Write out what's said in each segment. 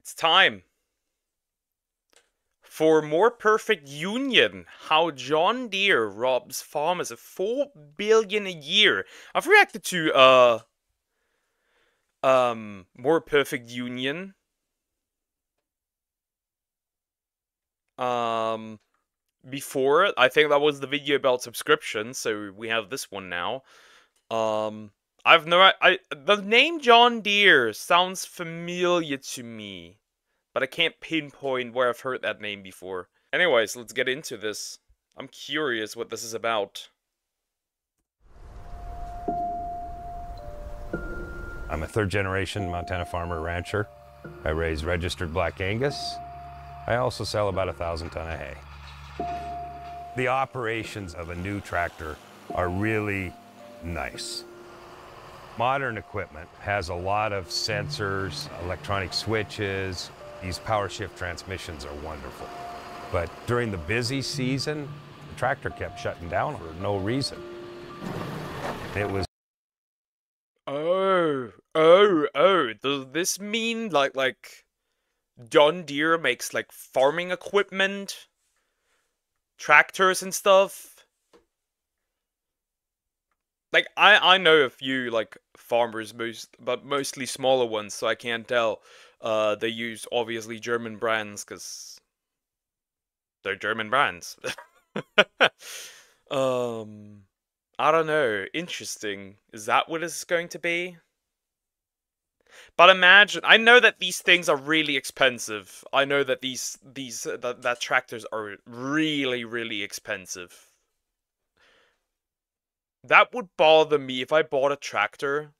It's time for More Perfect Union. How John Deere robs farmers of $4 billion a year. I've reacted to More Perfect Union. Before, I think that was the video about subscriptions, so we have this one now. The name John Deere sounds familiar to me, but I can't pinpoint where I've heard that name before. Anyways, let's get into this. I'm curious what this is about. I'm a third-generation Montana farmer rancher. I raise registered Black Angus. I also sell about 1,000 ton of hay. The operations of a new tractor are really nice. Modern equipment has a lot of sensors, electronic switches. These power shift transmissions are wonderful. But during the busy season, the tractor kept shutting down for no reason. It was Does this mean like John Deere makes like farming equipment, tractors and stuff? Like I know a few like farmers, but mostly smaller ones, so I can't tell. They use obviously German brands because they're German brands. I don't know. Interesting. Is that what it's going to be? But imagine, I know that these things are really expensive. I know that that tractors are really, really expensive. That would bother me if I bought a tractor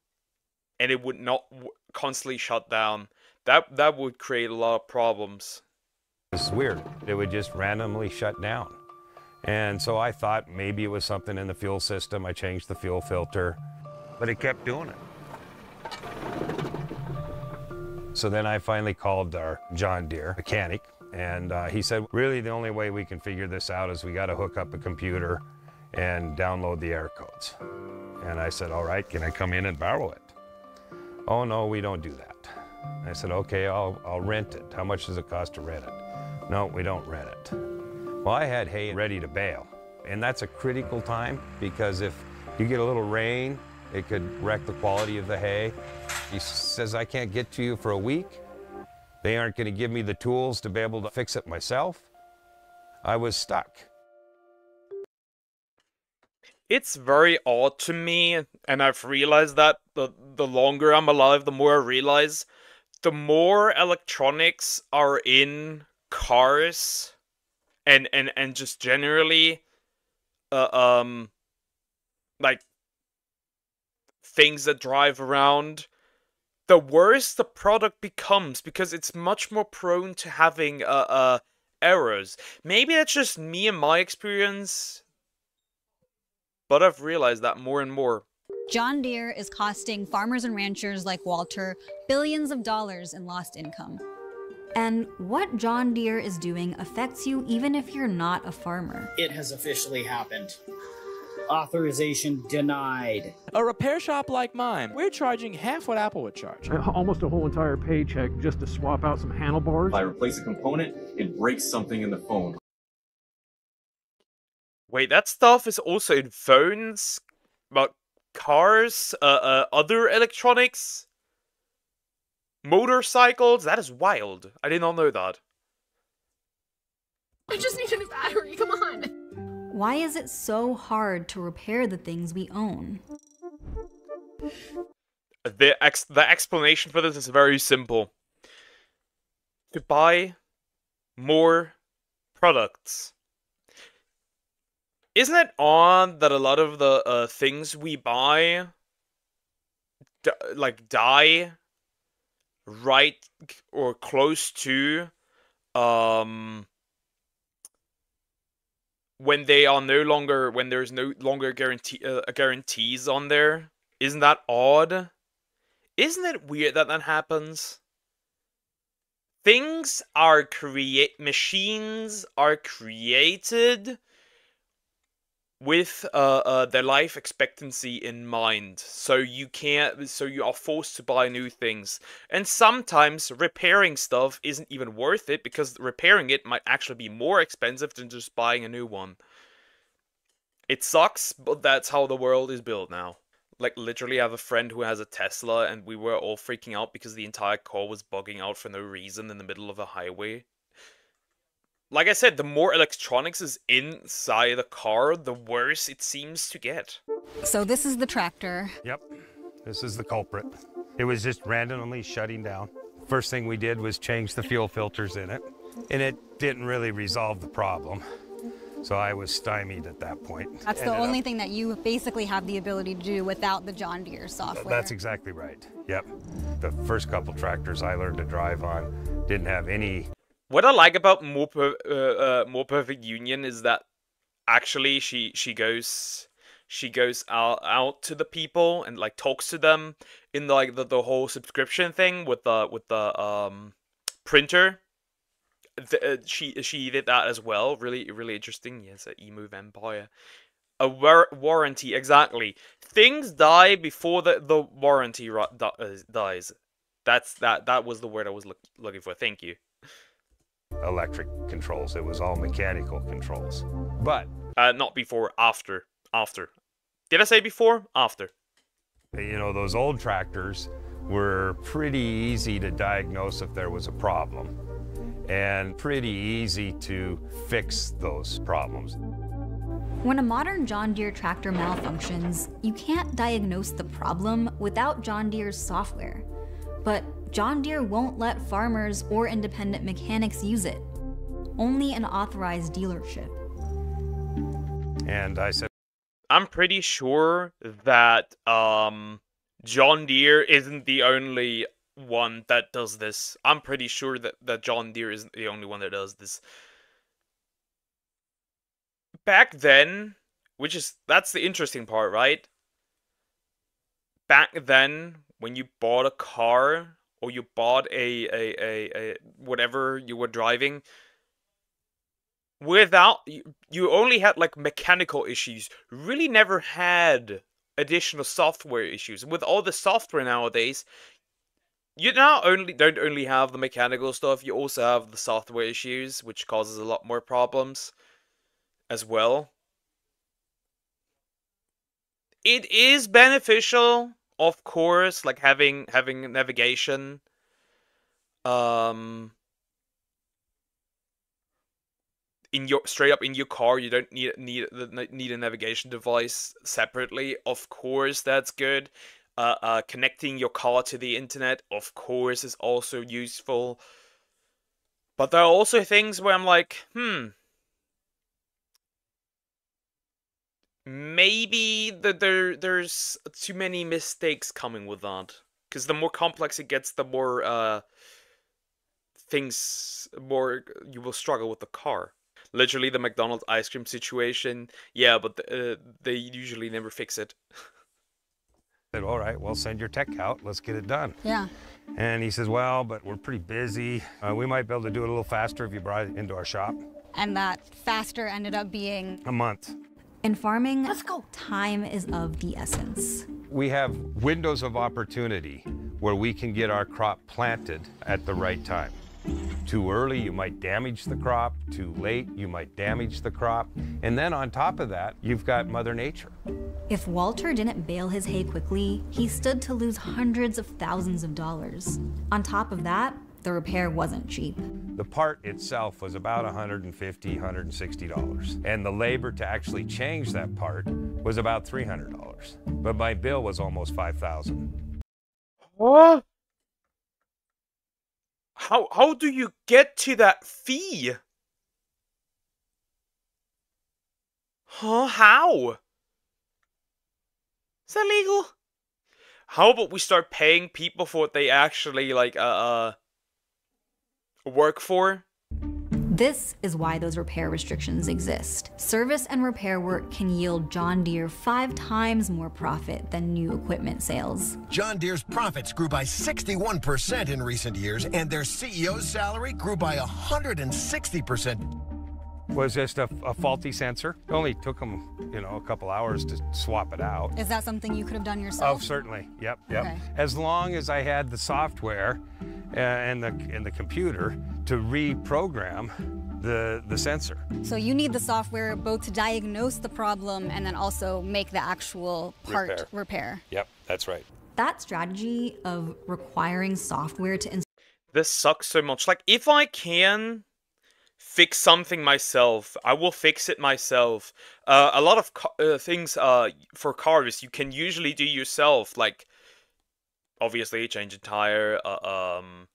and it would not constantly shut down. That would create a lot of problems. It's weird. It would just randomly shut down. And so I thought maybe it was something in the fuel system. I changed the fuel filter, but it kept doing it. So then I finally called our John Deere mechanic, and he said, really the only way we can figure this out is we got to hook up a computer and download the error codes. And I said, all right, can I come in and borrow it? Oh no, we don't do that. I said, okay, I'll rent it. How much does it cost to rent it? No, we don't rent it. Well, I had hay ready to bale, and that's a critical time because if you get a little rain, it could wreck the quality of the hay. He says, I can't get to you for a week. They aren't going to give me the tools to be able to fix it myself. I was stuck. It's very odd to me, and I've realized that the longer I'm alive, the more I realize the more electronics are in cars and just generally like things that drive around, the worse the product becomes because it's much more prone to having errors. Maybe that's just me and my experience, but I've realized that more and more. John Deere is costing farmers and ranchers like Walter billions of dollars in lost income. And what John Deere is doing affects you even if you're not a farmer. It has officially happened. Authorization denied. A repair shop like mine, we're charging half what Apple would charge. Almost a whole entire paycheck just to swap out some handlebars. If I replace a component, it breaks something in the phone. Wait, that stuff is also in phones, but cars, other electronics, motorcycles. That is wild. I did not know that. I just need a new battery, come on. Why is it so hard to repair the things we own? The explanation for this is very simple. To buy more products. Isn't it odd that a lot of the things we buy die right or close to when there's no longer guarantees on there? Isn't that odd? Isn't it weird that that happens? Machines are created with their life expectancy in mind. So you are forced to buy new things. And sometimes repairing stuff isn't even worth it, because repairing it might actually be more expensive than just buying a new one. It sucks, but that's how the world is built now. Like, literally, I have a friend who has a Tesla, and we were all freaking out because the entire car was bugging out for no reason in the middle of a highway. Like I said, the more electronics is inside a car, the worse it seems to get. So this is the tractor. Yep, this is the culprit. It was just randomly shutting down. First thing we did was change the fuel filters in it, and it didn't really resolve the problem. So I was stymied at that point. That's the only thing that you basically have the ability to do without the John Deere software. That's exactly right. Yep. The first couple tractors I learned to drive on didn't have any. What I like about More Perfect Union is that actually she goes out to the people and like talks to them in like the whole subscription thing with the printer. She did that as well. Really interesting. Yes, a eMove Empire. A warranty, exactly. Things die before the warranty dies. That was the word I was looking for. Thank you. Electric controls. It was all mechanical controls. But not before, after. Did I say before? After. You know, those old tractors were pretty easy to diagnose if there was a problem, and pretty easy to fix those problems. When a modern John Deere tractor malfunctions, you can't diagnose the problem without John Deere's software. But John Deere won't let farmers or independent mechanics use it. Only an authorized dealership. And I said, I'm pretty sure that John Deere isn't the only one that does this. I'm pretty sure that John Deere isn't the only one that does this. Back then, that's the interesting part, right? Back then, when you bought a car, or you bought a whatever you were driving, without, you only had like mechanical issues. You really never had additional software issues. With all the software nowadays, you now don't only have the mechanical stuff, you also have the software issues, which causes a lot more problems as well. It is beneficial, of course, like having navigation. Straight up in your car, you don't need a navigation device separately. Of course, that's good. Connecting your car to the internet, of course, is also useful. But there are also things where I'm like, maybe there's too many mistakes coming with that. Because the more complex it gets, the more you will struggle with the car. Literally, the McDonald's ice cream situation. Yeah, but they usually never fix it. I said, all right, well, send your tech out. Let's get it done. Yeah. And he says, well, but we're pretty busy. We might be able to do it a little faster if you brought it into our shop. And that faster ended up being a month. In farming, let's go. Time is of the essence. We have windows of opportunity where we can get our crop planted at the right time. Too early, you might damage the crop. Too late, you might damage the crop. And then on top of that, you've got Mother Nature. If Walter didn't bale his hay quickly, he stood to lose hundreds of thousands of dollars. On top of that, the repair wasn't cheap. The part itself was about $150, $160. And the labor to actually change that part was about $300. But my bill was almost $5,000. What? How do you get to that fee? Huh? How? Is that legal? How about we start paying people for what they actually like work for? This is why those repair restrictions exist. Service and repair work can yield John Deere 5 times more profit than new equipment sales. John Deere's profits grew by 61% in recent years, and their CEO's salary grew by 160%. was just a faulty sensor. It only took them, you know, a couple hours to swap it out. Is that something you could have done yourself? Oh, certainly. Yep. Okay. As long as I had the software and the computer to reprogram the sensor. So you need the software both to diagnose the problem and then also make the actual part repair. Yep, that's right. That strategy of requiring software to This sucks so much. Like, if I can fix something myself, I will fix it myself. A lot of things for cars you can usually do yourself, like obviously change a tire, and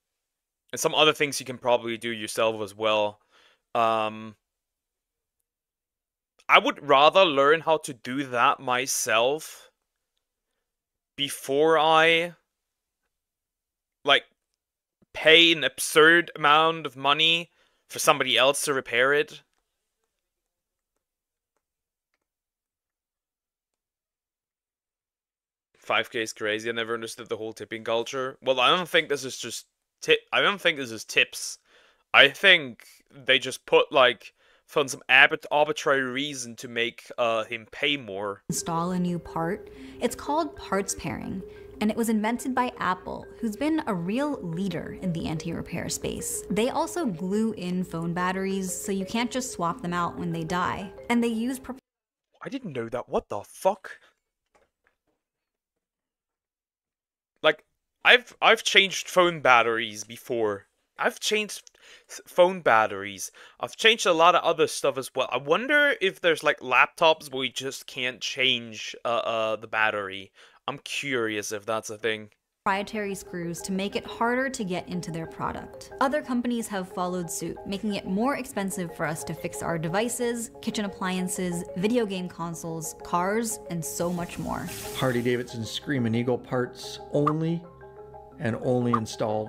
some other things you can probably do yourself as well. I would rather learn how to do that myself before I like pay an absurd amount of money for somebody else to repair it. $5K is crazy. I never understood the whole tipping culture. Well, I don't think this is just I don't think this is tips. I think they just put like found some arbitrary reason to make him pay more. Install a new part. It's called parts pairing, and it was invented by Apple, who's been a real leader in the anti-repair space. They also glue in phone batteries, so you can't just swap them out when they die. And they use I didn't know that. What the fuck? Like, I've changed phone batteries before. I've changed phone batteries. I've changed a lot of other stuff as well. I wonder if there's like laptops where you just can't change the battery. I'm curious if that's a thing. Proprietary screws to make it harder to get into their product. Other companies have followed suit, making it more expensive for us to fix our devices, kitchen appliances, video game consoles, cars, and so much more. Harley-Davidson Screamin' Eagle parts only and only installed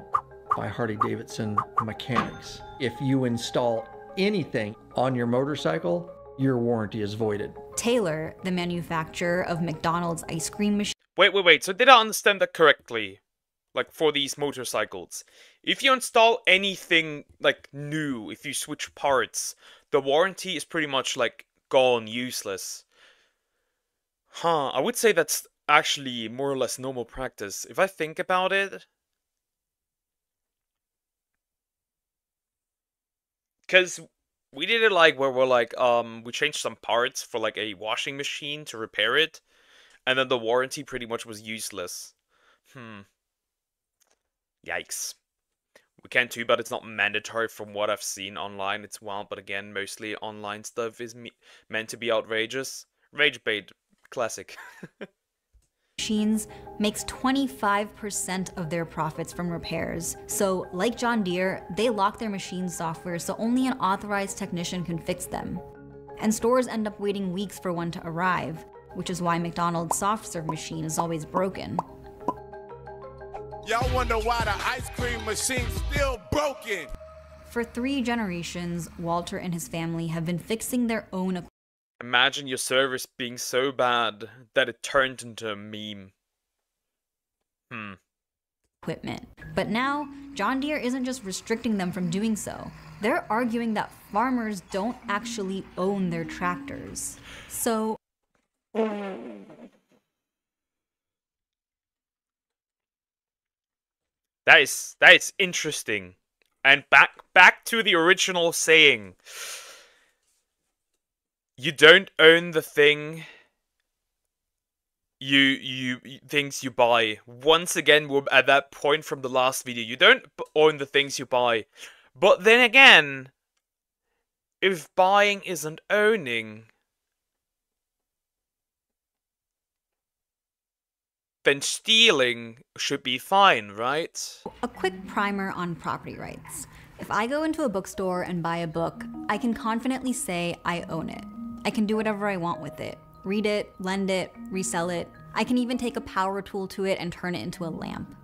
by Harley-Davidson mechanics. If you install anything on your motorcycle, your warranty is voided. Taylor, the manufacturer of McDonald's ice cream machine. Wait. So did I understand that correctly? Like, for these motorcycles. If you install anything, like, new, if you switch parts, the warranty is pretty much, like, gone, useless. Huh, I would say that's actually more or less normal practice. If I think about it... Because we did it, like, where we're, like, we changed some parts for, like, a washing machine to repair it. And then the warranty pretty much was useless. Yikes. We can too, but it's not mandatory from what I've seen online. It's wild, but again, mostly online stuff is meant to be outrageous. Rage bait, classic. Machines makes 25% of their profits from repairs. So, like John Deere, they lock their machine software so only an authorized technician can fix them. And stores end up waiting weeks for one to arrive, which is why McDonald's soft serve machine is always broken. Y'all wonder why the ice cream machine's still broken? For 3 generations, Walter and his family have been fixing their own equipment. Imagine your service being so bad that it turned into a meme. But now, John Deere isn't just restricting them from doing so. They're arguing that farmers don't actually own their tractors. So... That is interesting. And back to the original saying. You don't own the thing things you buy. Once again, we're at that point from the last video. You don't own the things you buy. But then again, if buying isn't owning, then stealing should be fine, right? A quick primer on property rights. If I go into a bookstore and buy a book, I can confidently say I own it. I can do whatever I want with it. Read it, lend it, resell it. I can even take a power tool to it and turn it into a lamp.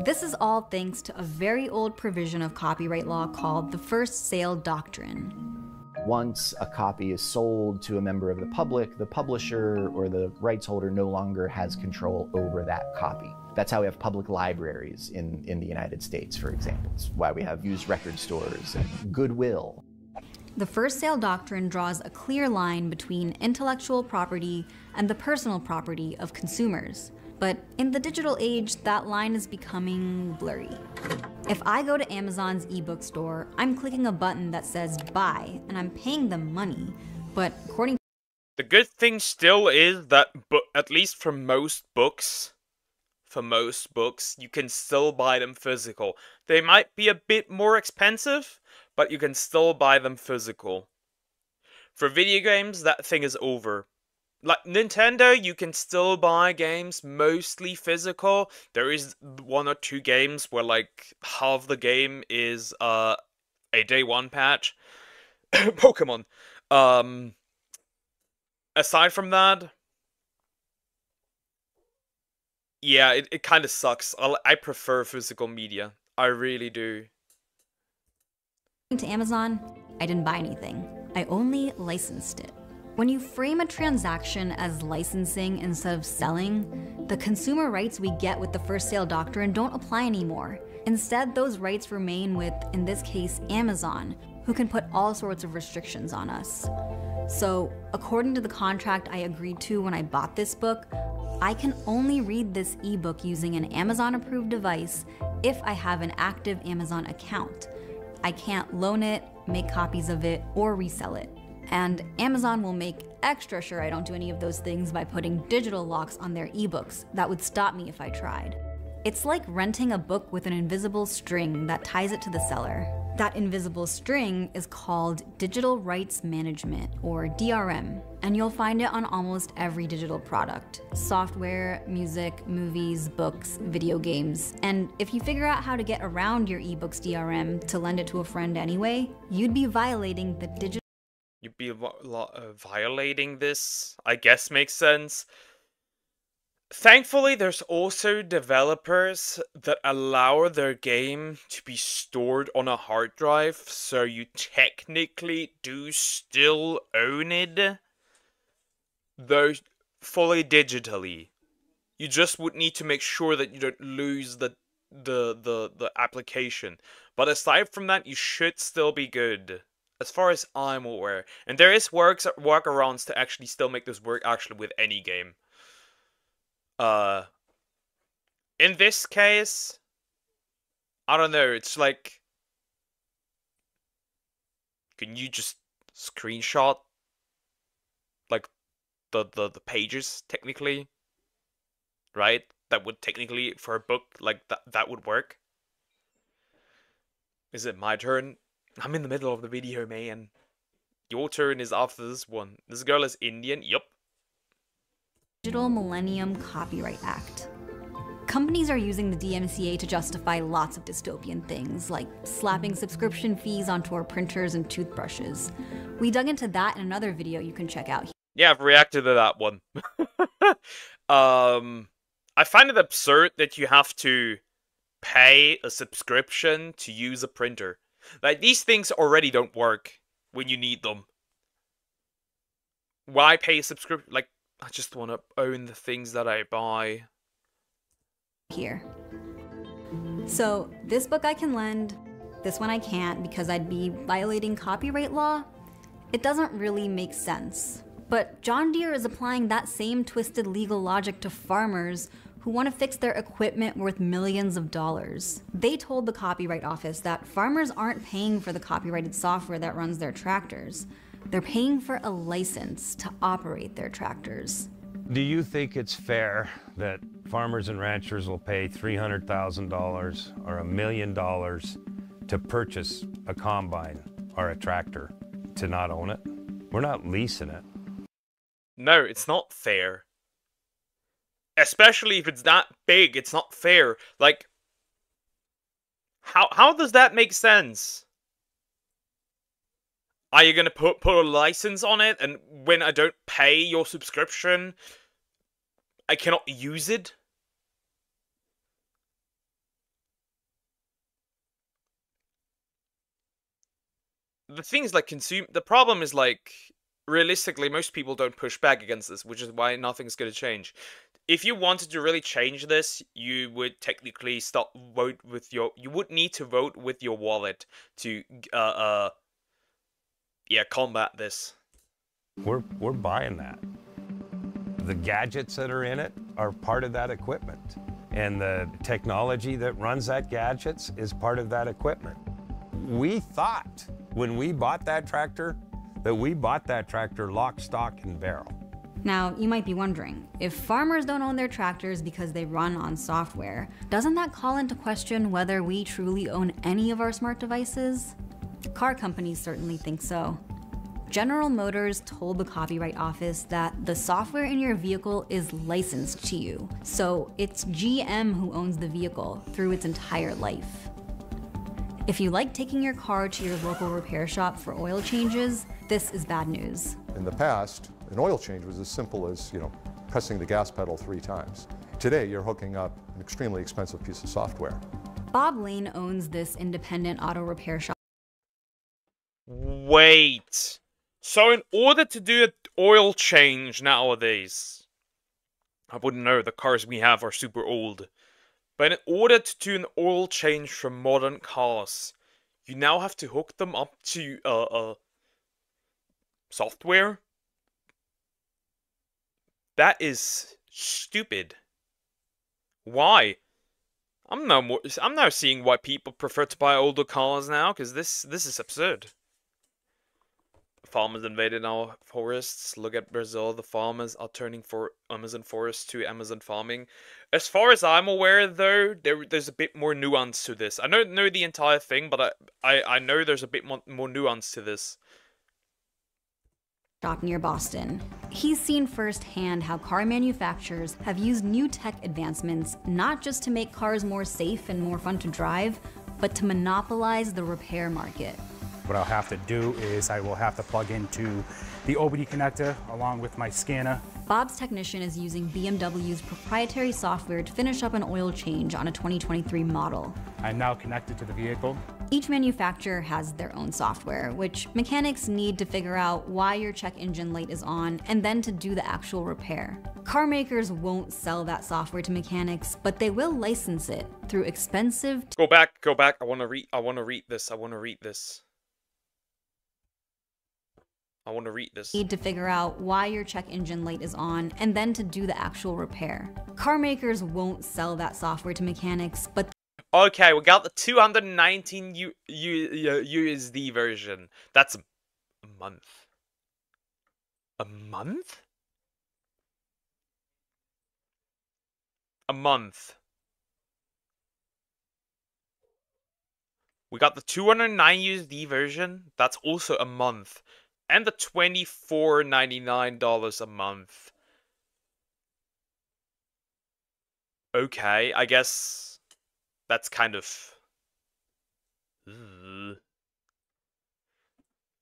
This is all thanks to a very old provision of copyright law called the First Sale Doctrine. Once a copy is sold to a member of the public, the publisher or the rights holder no longer has control over that copy. That's how we have public libraries in the United States, for example. It's why we have used record stores and Goodwill. The first sale doctrine draws a clear line between intellectual property and the personal property of consumers. But in the digital age, that line is becoming blurry. If I go to Amazon's ebook store, I'm clicking a button that says buy, and I'm paying them money. But according The good thing still is that, at least for most books, you can still buy them physical. They might be a bit more expensive, but you can still buy them physical. For video games, that thing is over. Like Nintendo, you can still buy games mostly physical. There is 1 or 2 games where like half the game is a day 1 patch. Pokemon. Aside from that, yeah, it kind of sucks. I prefer physical media. I really do. to Amazon, I didn't buy anything. I only licensed it. When you frame a transaction as licensing instead of selling, the consumer rights we get with the first sale doctrine don't apply anymore. Instead, those rights remain with, in this case, Amazon, who can put all sorts of restrictions on us. So, according to the contract I agreed to when I bought this book, I can only read this ebook using an Amazon-approved device if I have an active Amazon account. I can't loan it, make copies of it, or resell it. And Amazon will make extra sure I don't do any of those things by putting digital locks on their ebooks that would stop me if I tried. It's like renting a book with an invisible string that ties it to the seller. That invisible string is called Digital Rights Management, or DRM, and you'll find it on almost every digital product: software, music, movies, books, video games. And if you figure out how to get around your ebook's DRM to lend it to a friend anyway, you'd be violating the digital You'd be violating this, I guess makes sense. Thankfully, there's also developers that allow their game to be stored on a hard drive, so you technically do still own it, though fully digitally. You just would need to make sure that you don't lose the application. But aside from that, you should still be good, as far as I'm aware. And there is workarounds to actually still make this work actually with any game. In this case, I don't know, it's like, can you just screenshot like the pages technically? Right? That would technically, for a book like that would work. Is it my turn? I'm in the middle of the video, man. Your turn is after this one. This girl is Indian. Yup. Digital Millennium Copyright Act. Companies are using the DMCA to justify lots of dystopian things, like slapping subscription fees onto our printers and toothbrushes. We dug into that in another video you can check out. Yeah, I've reacted to that one. I find it absurd that you have to pay a subscription to use a printer. Like, these things already don't work when you need them. Why pay a subscription? Like, I just want to own the things that I buy. Here. So, this book I can lend, this one I can't because I'd be violating copyright law. It doesn't really make sense. But John Deere is applying that same twisted legal logic to farmers who want to fix their equipment worth millions of dollars. They told the Copyright Office that farmers aren't paying for the copyrighted software that runs their tractors. They're paying for a license to operate their tractors. Do you think it's fair that farmers and ranchers will pay $300,000 or $1 million to purchase a combine or a tractor to not own it? We're not leasing it. No, it's not fair. Especially if it's that big, it's not fair. Like, how does that make sense? Are you gonna put a license on it, and when I don't pay your subscription, I cannot use it? The thing is, like, the problem is, like, realistically, most people don't push back against this, which is why nothing's gonna change. If you wanted to really change this, you would technically you would need to vote with your wallet to yeah, combat this. We're buying that. The gadgets that are in it are part of that equipment. And the technology that runs that gadgets is part of that equipment. We thought when we bought that tractor that we bought that tractor lock, stock, and barrel. Now, you might be wondering, if farmers don't own their tractors because they run on software, doesn't that call into question whether we truly own any of our smart devices? Car companies certainly think so. General Motors told the Copyright Office that the software in your vehicle is licensed to you, so it's GM who owns the vehicle through its entire life. If you like taking your car to your local repair shop for oil changes, this is bad news. In the past, an oil change was as simple as, pressing the gas pedal 3 times. Today, you're hooking up an extremely expensive piece of software. Bob Lane owns this independent auto repair shop. Wait. So in order to do an oil change nowadays, I wouldn't know, the cars we have are super old. But in order to do an oil change for modern cars, you now have to hook them up to software? That is stupid. Why? I'm now seeing why people prefer to buy older cars now, because this is absurd. Farmers invaded our forests. Look at Brazil. The farmers are turning for Amazon forests to Amazon farming. As far as I'm aware, though, there's a bit more nuance to this. I don't know the entire thing, but I know there's a bit more nuance to this. Shop near Boston. He's seen firsthand how car manufacturers have used new tech advancements not just to make cars more safe and more fun to drive, but to monopolize the repair market. What I'll have to do is I will have to plug into the OBD connector along with my scanner. Bob's technician is using BMW's proprietary software to finish up an oil change on a 2023 model. I'm now connected to the vehicle. Each manufacturer has their own software, which mechanics need to figure out why your check engine light is on and then to do the actual repair. Car makers won't sell that software to mechanics, but they will license it through expensive... Go back. I want to read this. Need to figure out why your check engine light is on and then to do the actual repair. Car makers won't sell that software to mechanics, but... Okay, we got the 219 USD version. That's a month. A month? A month. We got the 209 USD version. That's also a month. And the $24.99 a month. Okay, I guess that's kind of...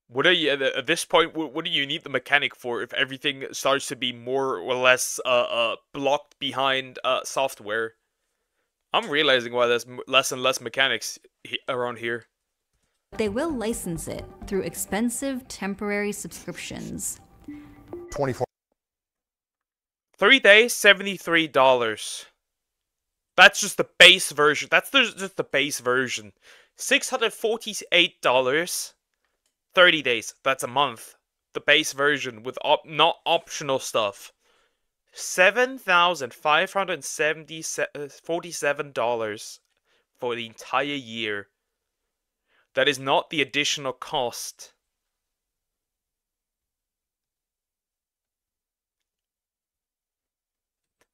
What are you, at this point, what do you need the mechanic for if everything starts to be more or less blocked behind software? I'm realizing why there's less and less mechanics around here. They will license it through expensive temporary subscriptions. 3 days, $73. That's just the base version. That's just the base version. $648. 30 days. That's a month. The base version with not optional stuff. $7,547 for the entire year. That is not the additional cost.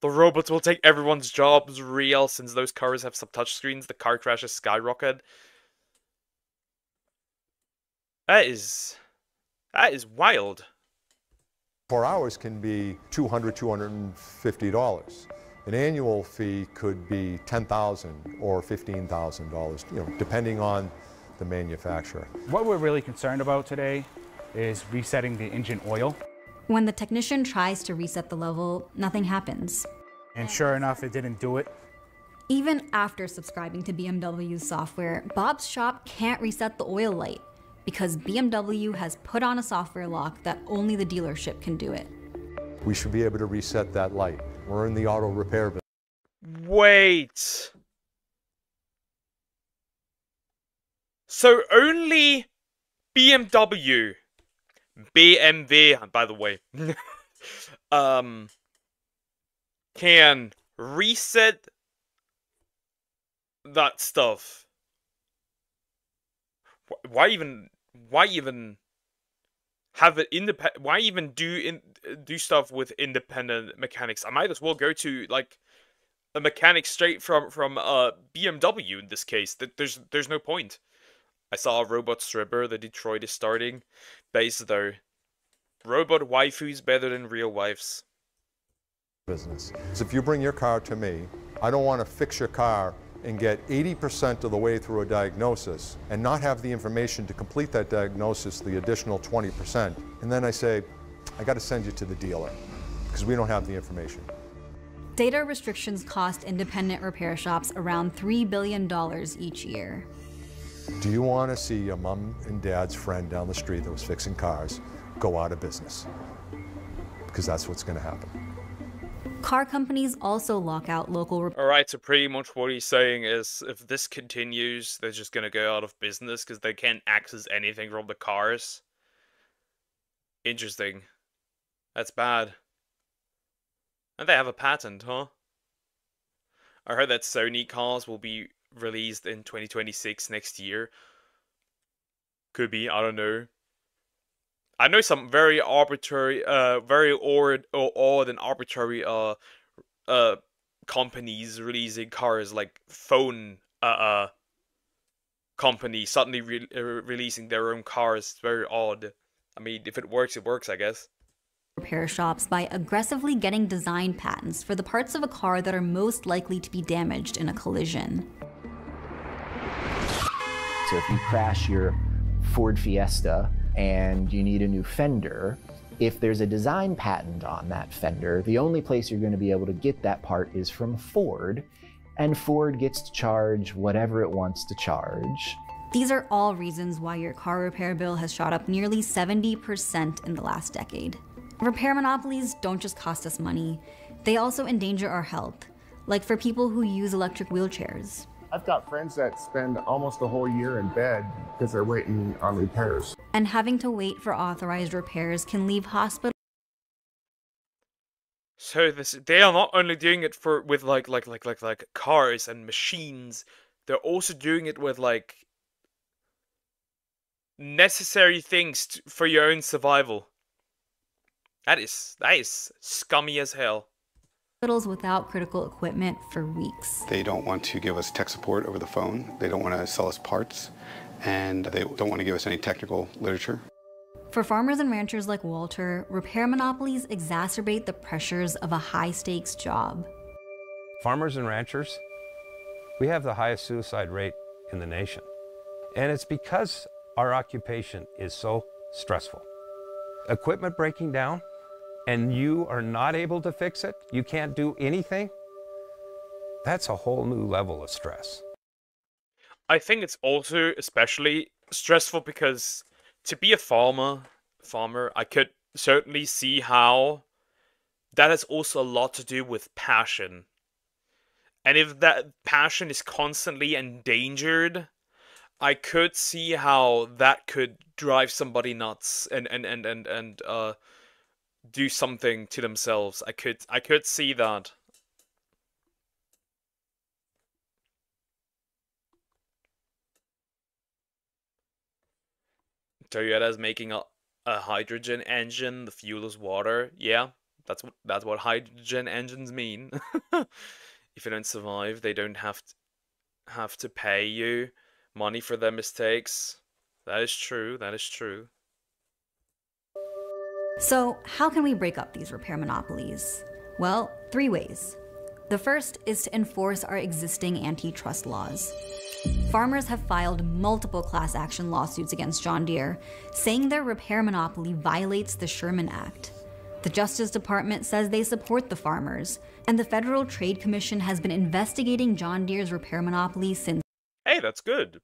The robots will take everyone's jobs real since those cars have some touchscreens. The car crashes skyrocket. That is wild. 4 hours can be $200, $250. An annual fee could be $10,000 or $15,000, depending on the manufacturer. What we're really concerned about today is resetting the engine oil. When the technician tries to reset the level, nothing happens. And sure enough, it didn't do it. Even after subscribing to BMW's software, Bob's shop can't reset the oil light because BMW has put on a software lock that only the dealership can do it. We should be able to reset that light. We're in the auto repair business. Wait. So only BMW BMW, by the way, can reset that stuff. Why even have it independent? Why even do stuff with independent mechanics? I might as well go to like a mechanic straight from BMW in this case. There's no point. I saw a robot stripper. The Detroit is starting. Base though. Robot waifus better than real wives. Business. So if you bring your car to me, I don't want to fix your car and get 80% of the way through a diagnosis and not have the information to complete that diagnosis, the additional 20%. And then I say, I got to send you to the dealer because we don't have the information. Data restrictions cost independent repair shops around $3 billion each year. Do you want to see your mom and dad's friend down the street that was fixing cars go out of business? Because that's what's going to happen. Car companies also lock out local Alright, so pretty much what he's saying is if this continues, they're just gonna go out of business because they can't access anything from the cars. Interesting. That's bad. And they have a patent, huh? I heard that Sony cars will be released in 2026 next year. Could be, I don't know. I know some very arbitrary, very odd and arbitrary companies releasing cars, like phone companies suddenly releasing their own cars. It's very odd. I mean, if it works, I guess. Repair shops by aggressively getting design patents for the parts of a car that are most likely to be damaged in a collision. So if you crash your Ford Fiesta and you need a new fender, if there's a design patent on that fender, the only place you're going to be able to get that part is from Ford, and Ford gets to charge whatever it wants to charge. These are all reasons why your car repair bill has shot up nearly 70% in the last decade. Repair monopolies don't just cost us money, they also endanger our health, like for people who use electric wheelchairs. I've got friends that spend almost a whole year in bed because they're waiting on repairs. And having to wait for authorized repairs can leave hospitals. So they are not only doing it with like cars and machines, they're also doing it with like necessary things for your own survival. That is scummy as hell. Hospitals without critical equipment for weeks. They don't want to give us tech support over the phone. They don't want to sell us parts, and they don't want to give us any technical literature. For farmers and ranchers like Walter, repair monopolies exacerbate the pressures of a high-stakes job. Farmers and ranchers, we have the highest suicide rate in the nation. And it's because our occupation is so stressful. Equipment breaking down, and you are not able to fix it, you can't do anything, that's a whole new level of stress. I think it's also especially stressful because to be a farmer, I could certainly see how that has also a lot to do with passion. And if that passion is constantly endangered, I could see how that could drive somebody nuts and do something to themselves. I could see that. Toyota's making a hydrogen engine. The fuel is water. Yeah, that's what hydrogen engines mean. If you don't survive, they don't have to pay you money for their mistakes. That is true. That is true. So, how can we break up these repair monopolies? Well, 3 ways. The first is to enforce our existing antitrust laws. Farmers have filed multiple class action lawsuits against John Deere, saying their repair monopoly violates the Sherman Act. The Justice Department says they support the farmers, and the Federal Trade Commission has been investigating John Deere's repair monopoly since. Hey, that's good.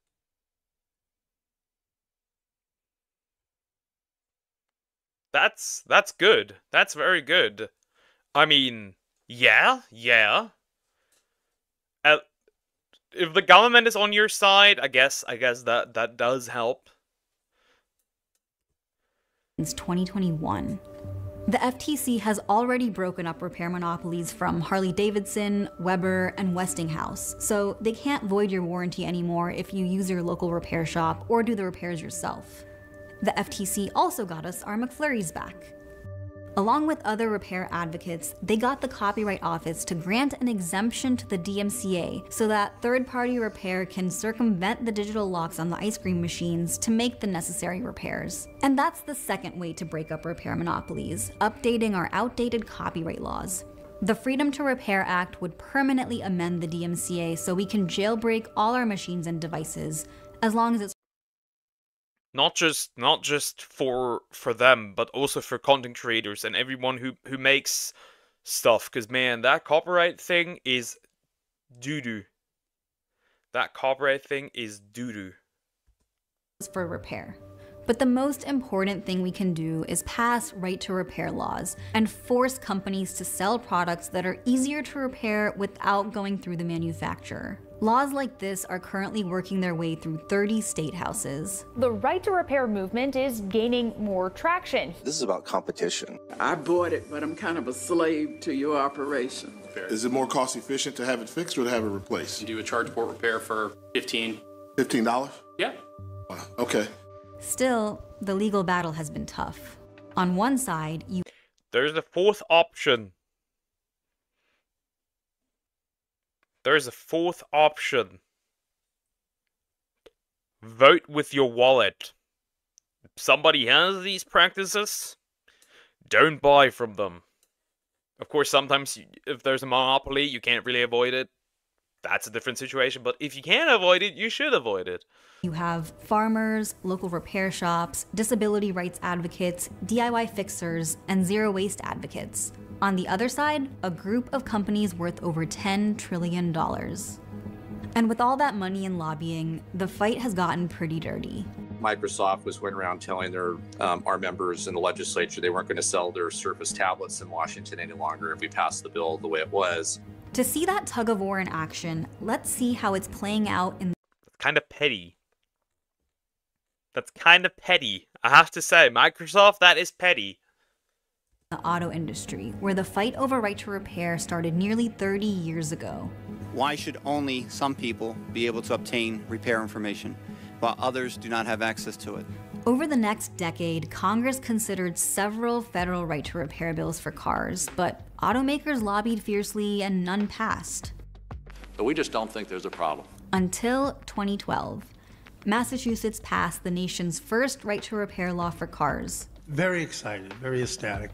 That's good. That's very good. I mean, yeah. If the government is on your side, I guess that does help. since 2021. The FTC has already broken up repair monopolies from Harley-Davidson, Weber, and Westinghouse, so they can't void your warranty anymore if you use your local repair shop or do the repairs yourself. The FTC also got us our McFlurries back. Along with other repair advocates, they got the Copyright Office to grant an exemption to the DMCA so that third-party repair can circumvent the digital locks on the ice cream machines to make the necessary repairs. And that's the second way to break up repair monopolies, updating our outdated copyright laws. The Freedom to Repair Act would permanently amend the DMCA so we can jailbreak all our machines and devices, as long as it's not just for them, but also for content creators and everyone who makes stuff. Because man, that copyright thing is doo-doo. That copyright thing is doo-doo. For repair. But the most important thing we can do is pass right to repair laws and force companies to sell products that are easier to repair without going through the manufacturer. Laws like this are currently working their way through 30 state houses. The right to repair movement is gaining more traction. This is about competition. I bought it, but I'm kind of a slave to your operation. Is it more cost efficient to have it fixed or to have it replaced? You do a charge port repair for $15. $15? Yeah. Wow. Okay. Still, the legal battle has been tough. On one side, There's a fourth option. There's a fourth option. Vote with your wallet. If somebody has these practices, don't buy from them. Of course, sometimes if there's a monopoly, you can't really avoid it. That's a different situation, but if you can avoid it, you should avoid it. You have farmers, local repair shops, disability rights advocates, DIY fixers, and zero waste advocates. On the other side, a group of companies worth over $10 trillion. And with all that money and lobbying, the fight has gotten pretty dirty. Microsoft was going around telling our members in the legislature they weren't going to sell their Surface tablets in Washington any longer if we passed the bill the way it was. To see that tug of war in action, let's see how it's playing out in That's kind of petty. That's kind of petty. I have to say, Microsoft, that is petty. The auto industry, where the fight over right to repair started nearly 30 years ago. Why should only some people be able to obtain repair information, while others do not have access to it? Over the next decade, Congress considered several federal right to repair bills for cars, but automakers lobbied fiercely and none passed. But we just don't think there's a problem. Until 2012. Massachusetts passed the nation's first right to repair law for cars. Very excited, very ecstatic.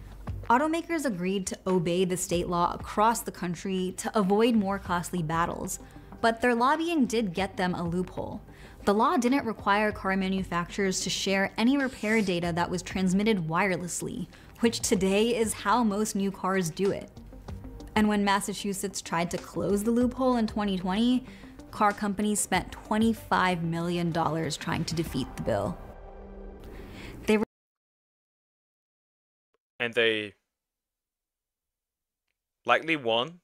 Automakers agreed to obey the state law across the country to avoid more costly battles, but their lobbying did get them a loophole. The law didn't require car manufacturers to share any repair data that was transmitted wirelessly, which today is how most new cars do it. And when Massachusetts tried to close the loophole in 2020, car companies spent $25 million trying to defeat the bill. And they likely won.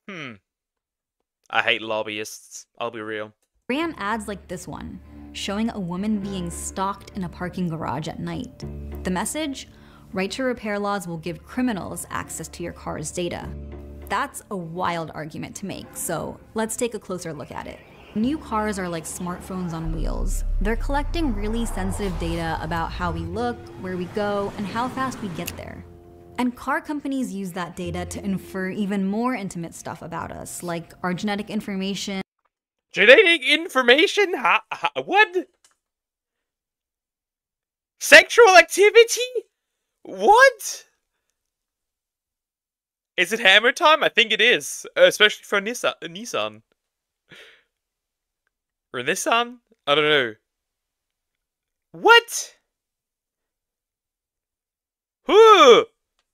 I hate lobbyists, I'll be real. Ran ads like this one, showing a woman being stalked in a parking garage at night. The message? Right to repair laws will give criminals access to your car's data. That's a wild argument to make, so let's take a closer look at it. New cars are like smartphones on wheels. They're collecting really sensitive data about how we look, where we go, and how fast we get there. And car companies use that data to infer even more intimate stuff about us, like our genetic information. Genetic information? What? Sexual activity? What? Is it hammer time? I think it is, especially for Nissan. Or Nissan? I don't know. What? Who?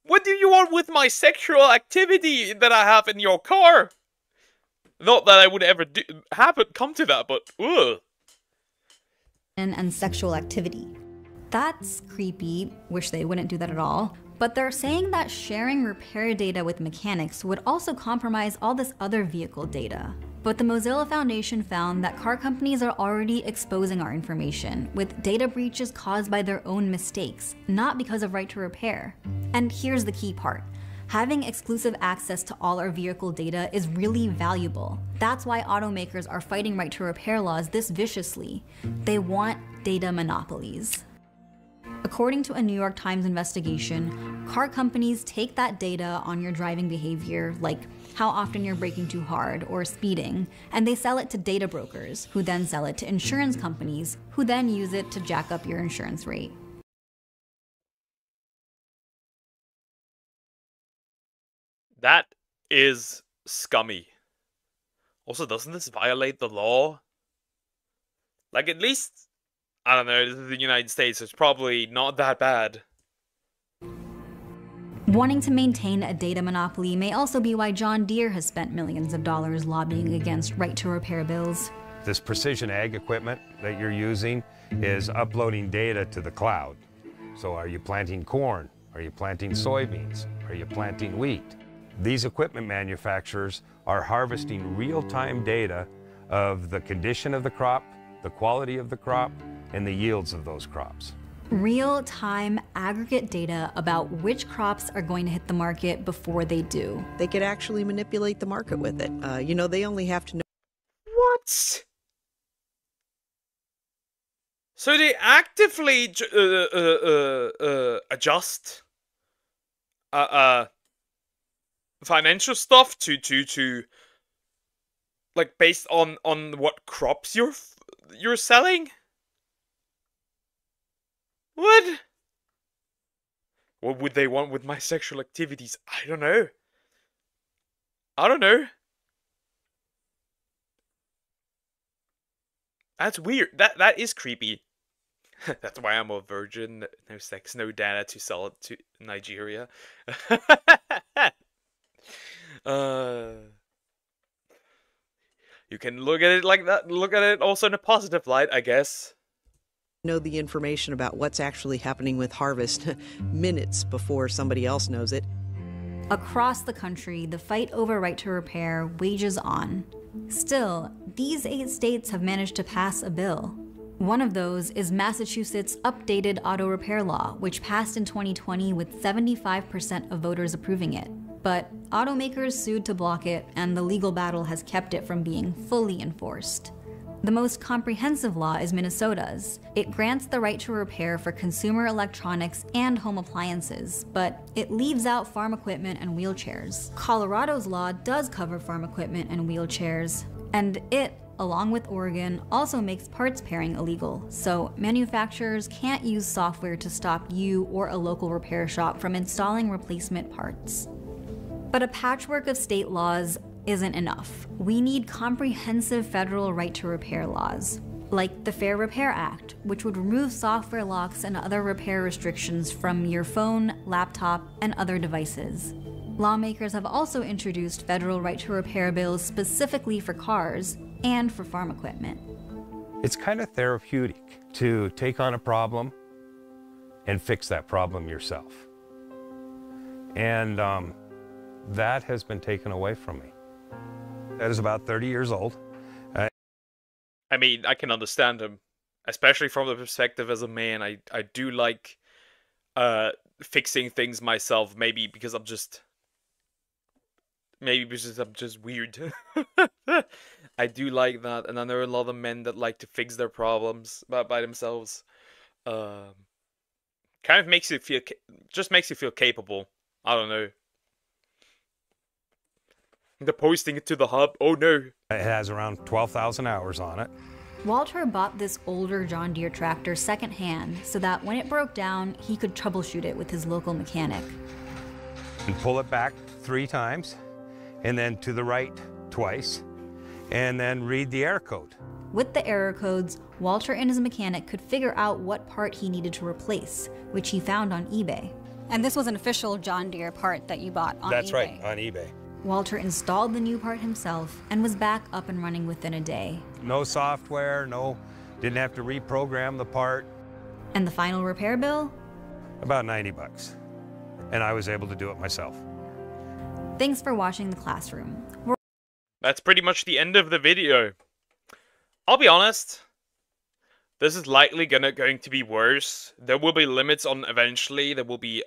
What do you want with my sexual activity that I have in your car? Not that I would ever come to that, but ugh. And sexual activity. That's creepy. Wish they wouldn't do that at all. But they're saying that sharing repair data with mechanics would also compromise all this other vehicle data. But the Mozilla Foundation found that car companies are already exposing our information, with data breaches caused by their own mistakes, not because of right to repair. And here's the key part. Having exclusive access to all our vehicle data is really valuable. That's why automakers are fighting right to repair laws this viciously. They want data monopolies. According to a New York Times investigation, car companies take that data on your driving behavior, like how often you're braking too hard or speeding, and they sell it to data brokers, who then sell it to insurance companies, who then use it to jack up your insurance rate. That is scummy. Also, doesn't this violate the law? Like, at least, I don't know, this is the United States, it's probably not that bad. Wanting to maintain a data monopoly may also be why John Deere has spent millions of dollars lobbying against right-to-repair bills. This precision ag equipment that you're using is uploading data to the cloud. So are you planting corn? Are you planting soybeans? Are you planting wheat? These equipment manufacturers are harvesting real-time data of the condition of the crop, the quality of the crop, and the yields of those crops. Real-time aggregate data about which crops are going to hit the market before they do. They could actually manipulate the market with it. You know, they only have to know. What? So they actively adjust financial stuff to like based on what crops you're selling? What? What would they want with my sexual activities? I don't know. I don't know. That's weird. That is creepy. That's why I'm a virgin. No sex, no data to sell it to Nigeria. You can look at it like that. Look at it also in a positive light, I guess. Know the information about what's actually happening with harvest minutes before somebody else knows it. Across the country, the fight over right to repair wages on. Still, these 8 states have managed to pass a bill. One of those is Massachusetts' updated auto repair law, which passed in 2020 with 75% of voters approving it. But automakers sued to block it, and the legal battle has kept it from being fully enforced. The most comprehensive law is Minnesota's. It grants the right to repair for consumer electronics and home appliances, but it leaves out farm equipment and wheelchairs. Colorado's law does cover farm equipment and wheelchairs, and it, along with Oregon, also makes parts pairing illegal, so manufacturers can't use software to stop you or a local repair shop from installing replacement parts. But a patchwork of state laws isn't enough. We need comprehensive federal right to repair laws, like the Fair Repair Act, which would remove software locks and other repair restrictions from your phone, laptop, and other devices. Lawmakers have also introduced federal right to repair bills specifically for cars and for farm equipment. It's kind of therapeutic to take on a problem and fix that problem yourself. And that has been taken away from me. That is about 30 years old. I mean, I can understand him, especially from the perspective as a man. I do like fixing things myself, maybe because I'm just weird. I do like that, and I know a lot of men that like to fix their problems by themselves. Kind of makes you feel, just makes you feel capable. I don't know. The posting it to the hub, oh no. It has around 12,000 hours on it. Walter bought this older John Deere tractor secondhand so that when it broke down, he could troubleshoot it with his local mechanic. And pull it back 3 times, and then to the right twice, and then read the error code. With the error codes, Walter and his mechanic could figure out what part he needed to replace, which he found on eBay. And this was an official John Deere part that you bought on eBay? That's right, on eBay. Walter installed the new part himself and was back up and running within a day. No software, didn't have to reprogram the part. And the final repair bill? About 90 bucks. And I was able to do it myself. Thanks for watching The Classroom. That's pretty much the end of the video. I'll be honest. This is likely going to be worse. There will be limits on eventually. There will be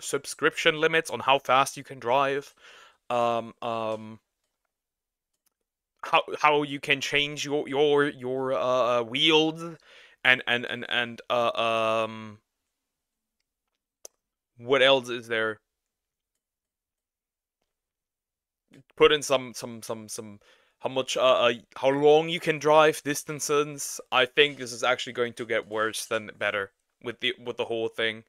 subscription limits on how fast you can drive. How you can change your wheels and what else is there? Put in some how much how long you can drive, distances. I think this is actually going to get worse than better with the whole thing.